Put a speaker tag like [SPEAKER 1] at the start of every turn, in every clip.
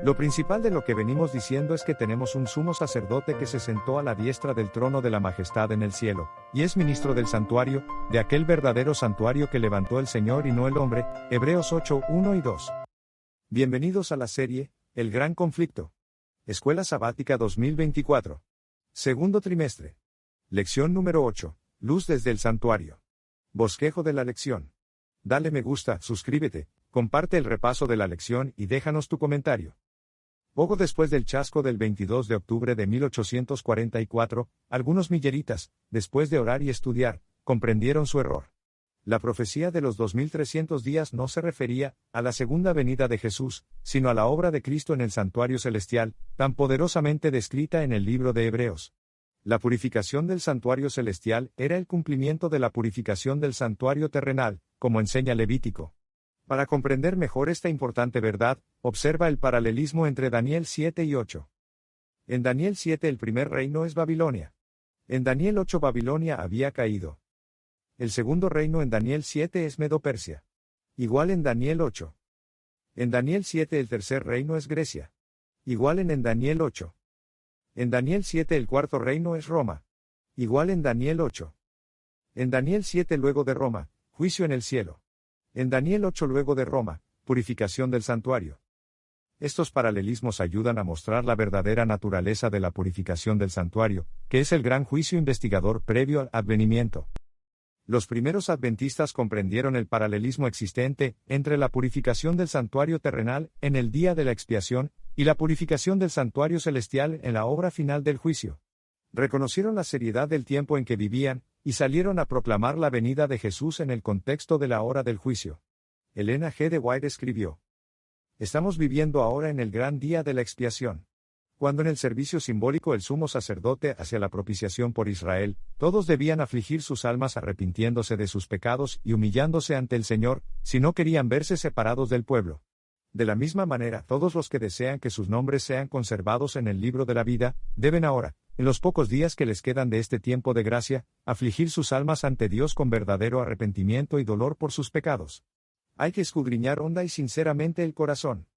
[SPEAKER 1] Lo principal de lo que venimos diciendo es que tenemos un sumo sacerdote que se sentó a la diestra del trono de la majestad en el cielo, y es ministro del santuario, de aquel verdadero santuario que levantó el Señor y no el hombre, Hebreos 8, 1 y 2. Bienvenidos a la serie, El Gran Conflicto. Escuela Sabática 2024. Segundo trimestre. Lección número 8, Luz desde el santuario. Bosquejo de la lección. Dale me gusta, suscríbete, comparte el repaso de la lección y déjanos tu comentario. Poco después del chasco del 22 de octubre de 1844, algunos milleritas, después de orar y estudiar, comprendieron su error. La profecía de los 2300 días no se refería a la segunda venida de Jesús, sino a la obra de Cristo en el santuario celestial, tan poderosamente descrita en el libro de Hebreos. La purificación del santuario celestial era el cumplimiento de la purificación del santuario terrenal, como enseña Levítico. Para comprender mejor esta importante verdad, observa el paralelismo entre Daniel 7 y 8. En Daniel 7 el primer reino es Babilonia. En Daniel 8 Babilonia había caído. El segundo reino en Daniel 7 es Medo-Persia. Igual en Daniel 8. En Daniel 7 el tercer reino es Grecia. Igual en Daniel 8. En Daniel 7 el cuarto reino es Roma. Igual en Daniel 8. En Daniel 7 luego de Roma, juicio en el cielo. En Daniel 8 luego de Roma, purificación del santuario. Estos paralelismos ayudan a mostrar la verdadera naturaleza de la purificación del santuario, que es el gran juicio investigador previo al advenimiento. Los primeros adventistas comprendieron el paralelismo existente entre la purificación del santuario terrenal en el día de la expiación y la purificación del santuario celestial en la obra final del juicio. Reconocieron la seriedad del tiempo en que vivían, y salieron a proclamar la venida de Jesús en el contexto de la hora del juicio. Elena G. de White escribió: Estamos viviendo ahora en el gran día de la expiación. Cuando en el servicio simbólico el sumo sacerdote hacía la propiciación por Israel, todos debían afligir sus almas arrepintiéndose de sus pecados y humillándose ante el Señor, si no querían verse separados del pueblo. De la misma manera, todos los que desean que sus nombres sean conservados en el libro de la vida, deben ahora, en los pocos días que les quedan de este tiempo de gracia, afligir sus almas ante Dios con verdadero arrepentimiento y dolor por sus pecados. Hay que escudriñar honda y sinceramente el corazón.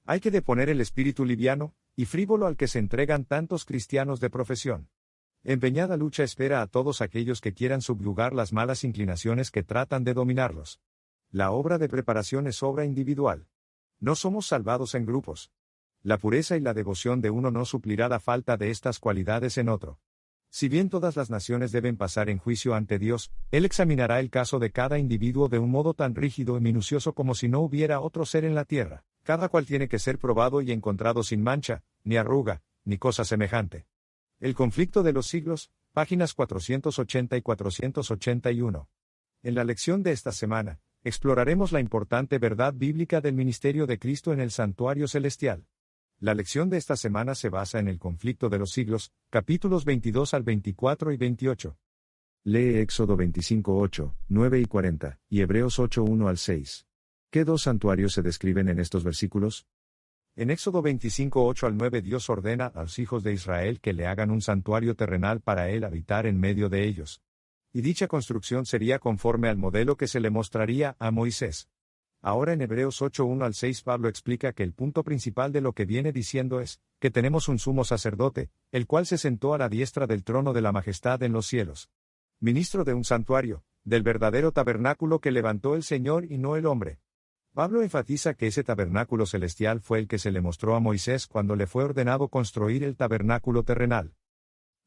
[SPEAKER 1] Hay que deponer el espíritu liviano y frívolo al que se entregan tantos cristianos de profesión. Empeñada lucha espera a todos aquellos que quieran subyugar las malas inclinaciones que tratan de dominarlos. La obra de preparación es obra individual. No somos salvados en grupos. La pureza y la devoción de uno no suplirá la falta de estas cualidades en otro. Si bien todas las naciones deben pasar en juicio ante Dios, Él examinará el caso de cada individuo de un modo tan rígido y minucioso como si no hubiera otro ser en la tierra. Cada cual tiene que ser probado y encontrado sin mancha, ni arruga, ni cosa semejante. El conflicto de los siglos, páginas 480 y 481. En la lección de esta semana, exploraremos la importante verdad bíblica del ministerio de Cristo en el santuario celestial. La lección de esta semana se basa en el conflicto de los siglos, capítulos 22 al 24 y 28. Lee Éxodo 25, 8, 9 y 40, y Hebreos 8, 1 al 6. ¿Qué dos santuarios se describen en estos versículos? En Éxodo 25, 8 al 9 Dios ordena a los hijos de Israel que le hagan un santuario terrenal para él habitar en medio de ellos. Y dicha construcción sería conforme al modelo que se le mostraría a Moisés. Ahora en Hebreos 8, 1 al 6 Pablo explica que el punto principal de lo que viene diciendo es, que tenemos un sumo sacerdote, el cual se sentó a la diestra del trono de la majestad en los cielos. Ministro de un santuario, del verdadero tabernáculo que levantó el Señor y no el hombre. Pablo enfatiza que ese tabernáculo celestial fue el que se le mostró a Moisés cuando le fue ordenado construir el tabernáculo terrenal.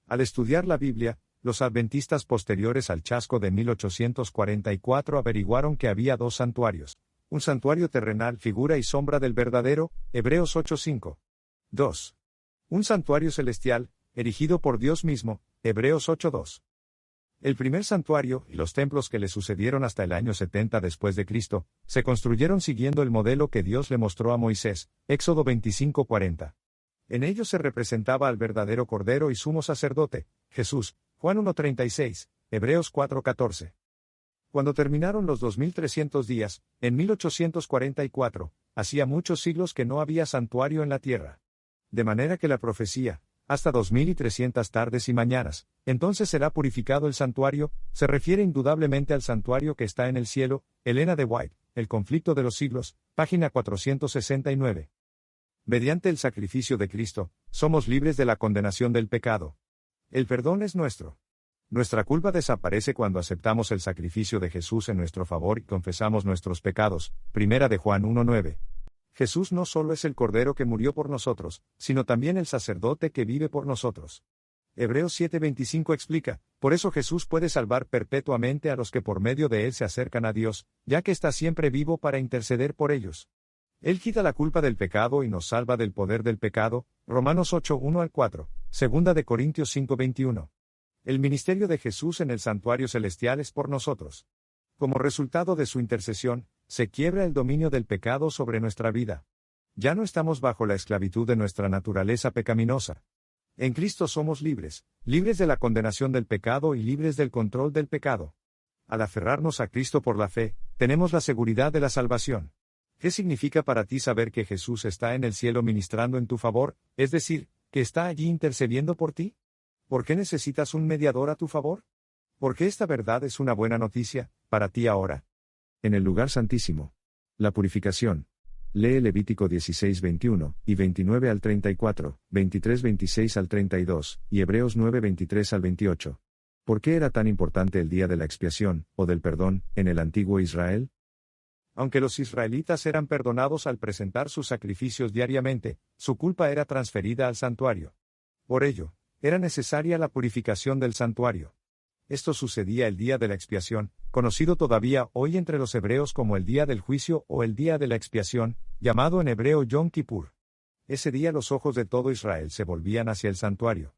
[SPEAKER 1] Al estudiar la Biblia, los adventistas posteriores al chasco de 1844 averiguaron que había dos santuarios. Un santuario terrenal, figura y sombra del verdadero, Hebreos 8:5. 2. Un santuario celestial, erigido por Dios mismo, Hebreos 8:2. El primer santuario y los templos que le sucedieron hasta el año 70 después de Cristo, se construyeron siguiendo el modelo que Dios le mostró a Moisés, Éxodo 25:40. En ellos se representaba al verdadero Cordero y Sumo Sacerdote, Jesús, Juan 1:36, Hebreos 4:14. Cuando terminaron los 2300 días, en 1844, hacía muchos siglos que no había santuario en la tierra. De manera que la profecía, hasta 2300 tardes y mañanas, entonces será purificado el santuario, se refiere indudablemente al santuario que está en el cielo. Elena de White, El conflicto de los siglos, página 469. Mediante el sacrificio de Cristo, somos libres de la condenación del pecado. El perdón es nuestro. Nuestra culpa desaparece cuando aceptamos el sacrificio de Jesús en nuestro favor y confesamos nuestros pecados. Primera de Juan 1:9. Jesús no solo es el Cordero que murió por nosotros, sino también el sacerdote que vive por nosotros. Hebreos 7:25 explica, por eso Jesús puede salvar perpetuamente a los que por medio de él se acercan a Dios, ya que está siempre vivo para interceder por ellos. Él quita la culpa del pecado y nos salva del poder del pecado. Romanos 8:1-4, Segunda de Corintios 5:21. El ministerio de Jesús en el santuario celestial es por nosotros. Como resultado de su intercesión, se quiebra el dominio del pecado sobre nuestra vida. Ya no estamos bajo la esclavitud de nuestra naturaleza pecaminosa. En Cristo somos libres, libres de la condenación del pecado y libres del control del pecado. Al aferrarnos a Cristo por la fe, tenemos la seguridad de la salvación. ¿Qué significa para ti saber que Jesús está en el cielo ministrando en tu favor, es decir, que está allí intercediendo por ti? ¿Por qué necesitas un mediador a tu favor? Porque esta verdad es una buena noticia, para ti ahora. En el lugar santísimo. La purificación. Lee Levítico 16:21, y 29-34, 23-26-32, y Hebreos 9:23-28. ¿Por qué era tan importante el día de la expiación, o del perdón, en el antiguo Israel? Aunque los israelitas eran perdonados al presentar sus sacrificios diariamente, su culpa era transferida al santuario. Por ello, era necesaria la purificación del santuario. Esto sucedía el día de la expiación, conocido todavía hoy entre los hebreos como el día del juicio o el día de la expiación, llamado en hebreo Yom Kippur. Ese día los ojos de todo Israel se volvían hacia el santuario.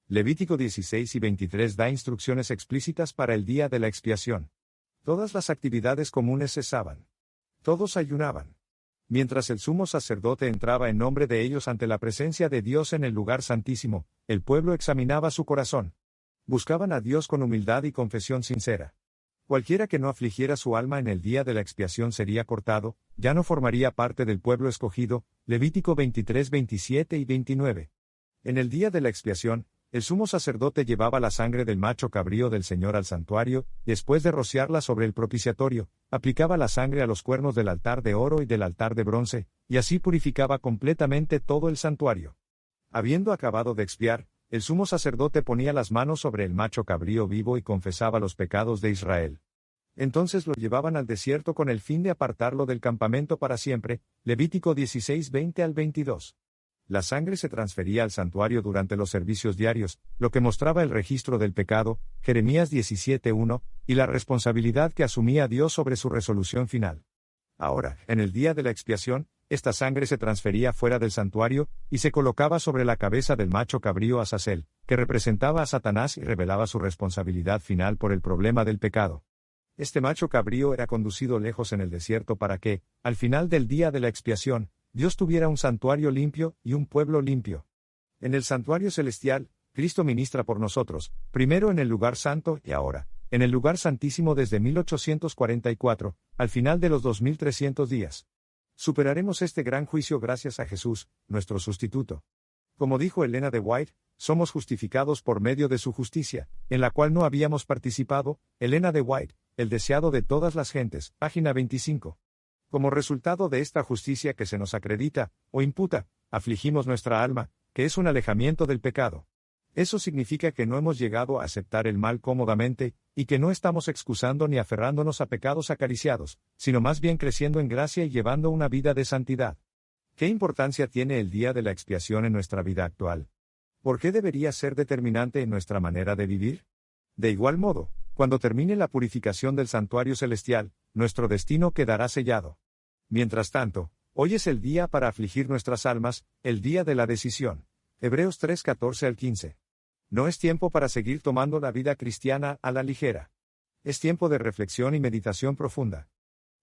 [SPEAKER 1] Levítico 16 y 23 da instrucciones explícitas para el día de la expiación. Todas las actividades comunes cesaban. Todos ayunaban. Mientras el sumo sacerdote entraba en nombre de ellos ante la presencia de Dios en el lugar santísimo, el pueblo examinaba su corazón. Buscaban a Dios con humildad y confesión sincera. Cualquiera que no afligiera su alma en el día de la expiación sería cortado, ya no formaría parte del pueblo escogido. Levítico 23, 27 y 29. En el día de la expiación, el sumo sacerdote llevaba la sangre del macho cabrío del Señor al santuario, después de rociarla sobre el propiciatorio, aplicaba la sangre a los cuernos del altar de oro y del altar de bronce, y así purificaba completamente todo el santuario. Habiendo acabado de expiar, el sumo sacerdote ponía las manos sobre el macho cabrío vivo y confesaba los pecados de Israel. Entonces lo llevaban al desierto con el fin de apartarlo del campamento para siempre. Levítico 16, 20-22. La sangre se transfería al santuario durante los servicios diarios, lo que mostraba el registro del pecado, Jeremías 17:1, y la responsabilidad que asumía Dios sobre su resolución final. Ahora, en el día de la expiación, esta sangre se transfería fuera del santuario, y se colocaba sobre la cabeza del macho cabrío Azazel, que representaba a Satanás y revelaba su responsabilidad final por el problema del pecado. Este macho cabrío era conducido lejos en el desierto para que, al final del día de la expiación, Dios tuviera un santuario limpio y un pueblo limpio. En el santuario celestial, Cristo ministra por nosotros, primero en el lugar santo y ahora, en el lugar santísimo desde 1844, al final de los 2300 días. Superaremos este gran juicio gracias a Jesús, nuestro sustituto. Como dijo Elena de White, somos justificados por medio de su justicia, en la cual no habíamos participado. Elena de White, el deseado de todas las gentes, página 25. Como resultado de esta justicia que se nos acredita, o imputa, afligimos nuestra alma, que es un alejamiento del pecado. Eso significa que no hemos llegado a aceptar el mal cómodamente, y que no estamos excusando ni aferrándonos a pecados acariciados, sino más bien creciendo en gracia y llevando una vida de santidad. ¿Qué importancia tiene el día de la expiación en nuestra vida actual? ¿Por qué debería ser determinante en nuestra manera de vivir? De igual modo, cuando termine la purificación del santuario celestial, nuestro destino quedará sellado. Mientras tanto, hoy es el día para afligir nuestras almas, el día de la decisión. Hebreos 3, 14-15. No es tiempo para seguir tomando la vida cristiana a la ligera. Es tiempo de reflexión y meditación profunda.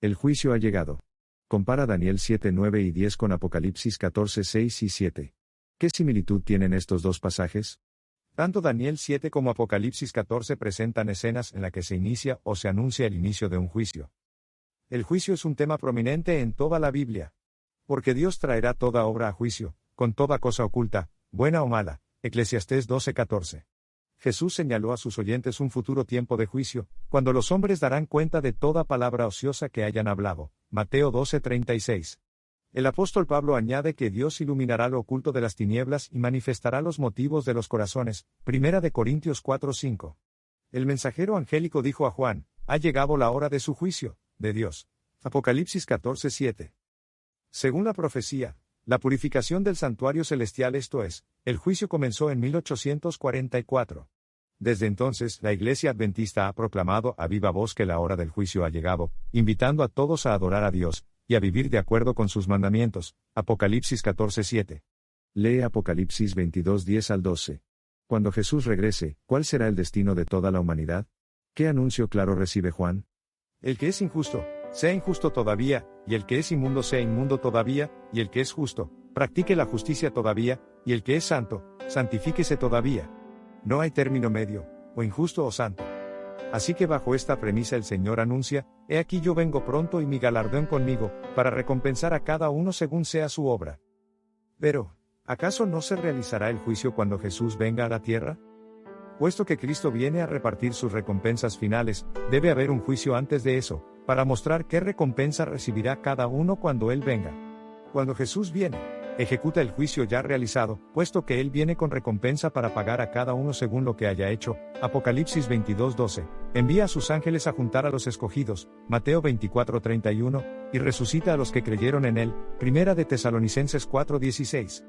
[SPEAKER 1] El juicio ha llegado. Compara Daniel 7, 9 y 10 con Apocalipsis 14, 6 y 7. ¿Qué similitud tienen estos dos pasajes? Tanto Daniel 7 como Apocalipsis 14 presentan escenas en las que se inicia o se anuncia el inicio de un juicio. El juicio es un tema prominente en toda la Biblia. Porque Dios traerá toda obra a juicio, con toda cosa oculta, buena o mala. Eclesiastés 12:14. Jesús señaló a sus oyentes un futuro tiempo de juicio, cuando los hombres darán cuenta de toda palabra ociosa que hayan hablado. Mateo 12:36. El apóstol Pablo añade que Dios iluminará lo oculto de las tinieblas y manifestará los motivos de los corazones, 1 Corintios 4:5. El mensajero angélico dijo a Juan, ha llegado la hora de su juicio, de Dios. Apocalipsis 14:7. Según la profecía, la purificación del santuario celestial, esto es, el juicio comenzó en 1844. Desde entonces, la Iglesia Adventista ha proclamado a viva voz que la hora del juicio ha llegado, invitando a todos a adorar a Dios, y a vivir de acuerdo con sus mandamientos. Apocalipsis 14:7.
[SPEAKER 2] Lee Apocalipsis 22:10 al 12. Cuando Jesús regrese, ¿cuál será el destino de toda la humanidad? ¿Qué anuncio claro recibe Juan?
[SPEAKER 1] El que es injusto, sea injusto todavía, y el que es inmundo sea inmundo todavía, y el que es justo, practique la justicia todavía, y el que es santo, santifíquese todavía. No hay término medio, o injusto o santo. Así que bajo esta premisa el Señor anuncia, he aquí yo vengo pronto y mi galardón conmigo, para recompensar a cada uno según sea su obra. Pero, ¿acaso no se realizará el juicio cuando Jesús venga a la tierra? Puesto que Cristo viene a repartir sus recompensas finales, debe haber un juicio antes de eso, para mostrar qué recompensa recibirá cada uno cuando Él venga. Cuando Jesús viene, ejecuta el juicio ya realizado, puesto que Él viene con recompensa para pagar a cada uno según lo que haya hecho. Apocalipsis 22:12. Envía a sus ángeles a juntar a los escogidos. Mateo 24:31. Y resucita a los que creyeron en Él. Primera de Tesalonicenses 4:16.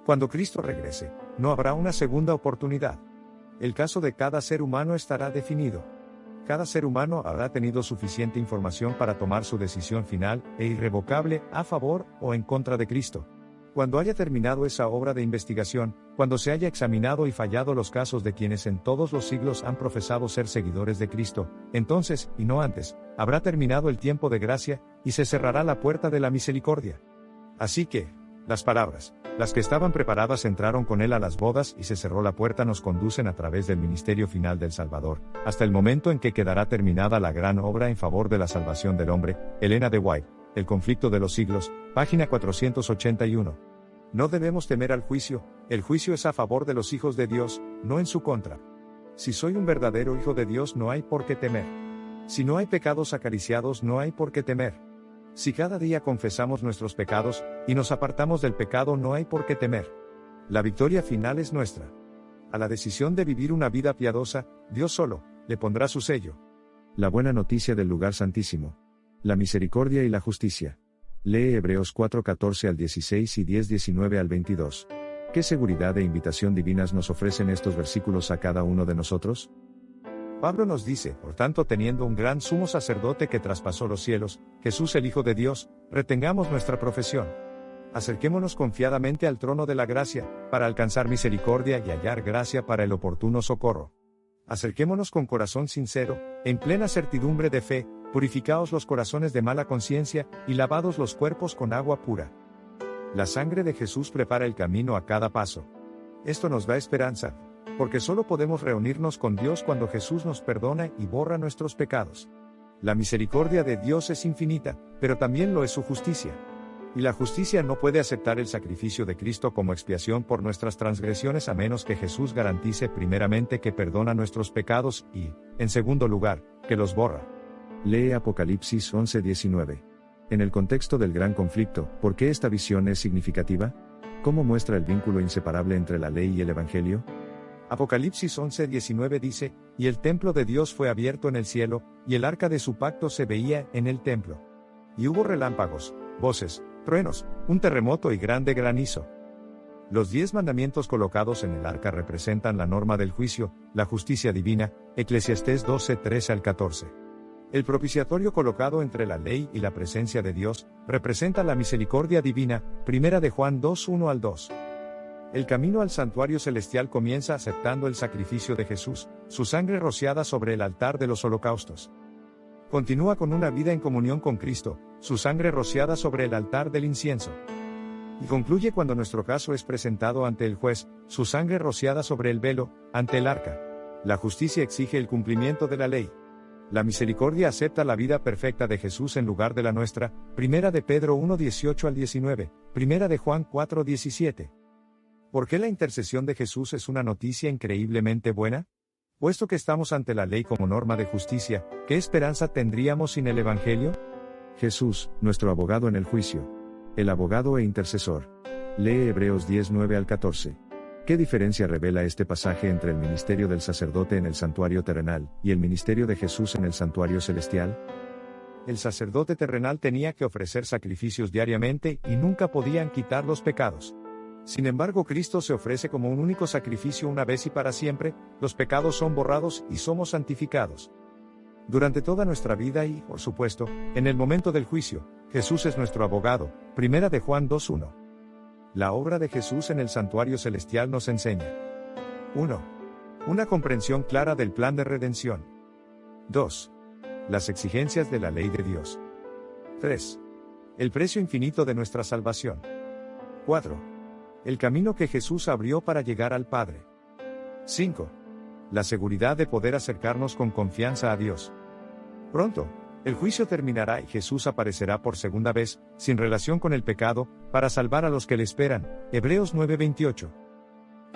[SPEAKER 1] Cuando Cristo regrese, no habrá una segunda oportunidad. El caso de cada ser humano estará definido. Cada ser humano habrá tenido suficiente información para tomar su decisión final e irrevocable a favor o en contra de Cristo. Cuando haya terminado esa obra de investigación, cuando se haya examinado y fallado los casos de quienes en todos los siglos han profesado ser seguidores de Cristo, entonces, y no antes, habrá terminado el tiempo de gracia, y se cerrará la puerta de la misericordia. Así que, las palabras, las que estaban preparadas entraron con Él a las bodas y se cerró la puerta, nos conducen a través del ministerio final del Salvador, hasta el momento en que quedará terminada la gran obra en favor de la salvación del hombre. Elena de White, El conflicto de los siglos, página 481. No debemos temer al juicio, el juicio es a favor de los hijos de Dios, no en su contra. Si soy un verdadero hijo de Dios no hay por qué temer. Si no hay pecados acariciados no hay por qué temer. Si cada día confesamos nuestros pecados, y nos apartamos del pecado no hay por qué temer. La victoria final es nuestra. A la decisión de vivir una vida piadosa, Dios solo, le pondrá su sello.
[SPEAKER 2] La buena noticia del lugar santísimo. La misericordia y la justicia. Lee Hebreos 4:14 al 16 y 10:19 al 22. ¿Qué seguridad e invitación divinas nos ofrecen estos versículos a cada uno de nosotros?
[SPEAKER 1] Pablo nos dice, por tanto, teniendo un gran sumo sacerdote que traspasó los cielos, Jesús el Hijo de Dios, retengamos nuestra profesión. Acerquémonos confiadamente al trono de la gracia, para alcanzar misericordia y hallar gracia para el oportuno socorro. Acerquémonos con corazón sincero, en plena certidumbre de fe, purificaos los corazones de mala conciencia, y lavados los cuerpos con agua pura. La sangre de Jesús prepara el camino a cada paso. Esto nos da esperanza, porque solo podemos reunirnos con Dios cuando Jesús nos perdona y borra nuestros pecados. La misericordia de Dios es infinita, pero también lo es su justicia. Y la justicia no puede aceptar el sacrificio de Cristo como expiación por nuestras transgresiones a menos que Jesús garantice primeramente que perdona nuestros pecados y, en segundo lugar, que los borra.
[SPEAKER 2] Lee Apocalipsis 11:19. En el contexto del gran conflicto, ¿por qué esta visión es significativa? ¿Cómo muestra el vínculo inseparable entre la ley y el Evangelio?
[SPEAKER 1] Apocalipsis 11:19 dice, y el templo de Dios fue abierto en el cielo, y el arca de su pacto se veía en el templo. Y hubo relámpagos, voces, truenos, un terremoto y grande granizo. Los 10 mandamientos colocados en el arca representan la norma del juicio, la justicia divina, Eclesiastés 12:13 al 14. El propiciatorio colocado entre la ley y la presencia de Dios, representa la misericordia divina, 1 de Juan 2:1 al 2. El camino al santuario celestial comienza aceptando el sacrificio de Jesús, su sangre rociada sobre el altar de los holocaustos. Continúa con una vida en comunión con Cristo, su sangre rociada sobre el altar del incienso. Y concluye cuando nuestro caso es presentado ante el juez, su sangre rociada sobre el velo, ante el arca. La justicia exige el cumplimiento de la ley. La misericordia acepta la vida perfecta de Jesús en lugar de la nuestra, 1 de Pedro 1:18 al 19, 1 de Juan 4:17. ¿Por qué la intercesión de Jesús es una noticia increíblemente buena? Puesto que estamos ante la ley como norma de justicia, ¿qué esperanza tendríamos sin el Evangelio?
[SPEAKER 2] Jesús, nuestro abogado en el juicio. El abogado e intercesor. Lee Hebreos 10, 9 al 14. ¿Qué diferencia revela este pasaje entre el ministerio del sacerdote en el santuario terrenal y el ministerio de Jesús en el santuario celestial?
[SPEAKER 1] El sacerdote terrenal tenía que ofrecer sacrificios diariamente y nunca podían quitar los pecados. Sin embargo, Cristo se ofrece como un único sacrificio una vez y para siempre, los pecados son borrados y somos santificados. Durante toda nuestra vida y, por supuesto, en el momento del juicio, Jesús es nuestro abogado. Primera de Juan 2:1. La obra de Jesús en el santuario celestial nos enseña: 1. Una comprensión clara del plan de redención. 2. Las exigencias de la ley de Dios. 3. El precio infinito de nuestra salvación. 4. El camino que Jesús abrió para llegar al Padre. 5. La seguridad de poder acercarnos con confianza a Dios. Pronto, el juicio terminará y Jesús aparecerá por segunda vez, sin relación con el pecado, para salvar a los que le esperan. Hebreos 9:28.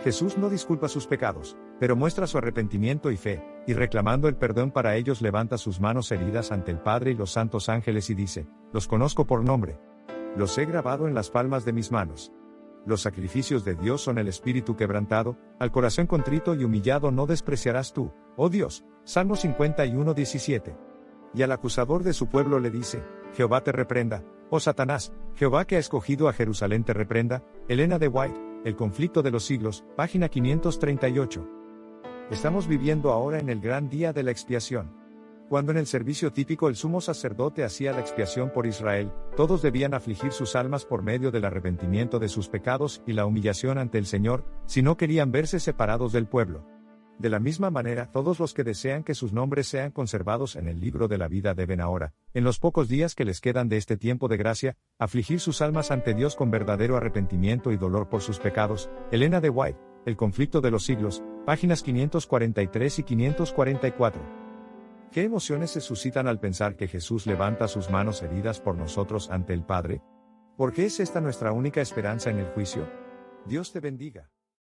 [SPEAKER 1] Jesús no disculpa sus pecados, pero muestra su arrepentimiento y fe, y reclamando el perdón para ellos levanta sus manos heridas ante el Padre y los santos ángeles y dice: los conozco por nombre. Los he grabado en las palmas de mis manos. Los sacrificios de Dios son el espíritu quebrantado, al corazón contrito y humillado no despreciarás tú, oh Dios. Salmo 51:17. Y al acusador de su pueblo le dice: Jehová te reprenda, oh Satanás, Jehová que ha escogido a Jerusalén te reprenda. Elena de White, El conflicto de los siglos, página 538. Estamos viviendo ahora en el gran día de la expiación. Cuando en el servicio típico el sumo sacerdote hacía la expiación por Israel, todos debían afligir sus almas por medio del arrepentimiento de sus pecados y la humillación ante el Señor, si no querían verse separados del pueblo. De la misma manera, todos los que desean que sus nombres sean conservados en el libro de la vida deben ahora, en los pocos días que les quedan de este tiempo de gracia, afligir sus almas ante Dios con verdadero arrepentimiento y dolor por sus pecados. Elena de White, El conflicto de los siglos, páginas 543 y 544. ¿Qué emociones se suscitan al pensar que Jesús levanta sus manos heridas por nosotros ante el Padre? ¿Por qué es esta nuestra única esperanza en el juicio? Dios te bendiga.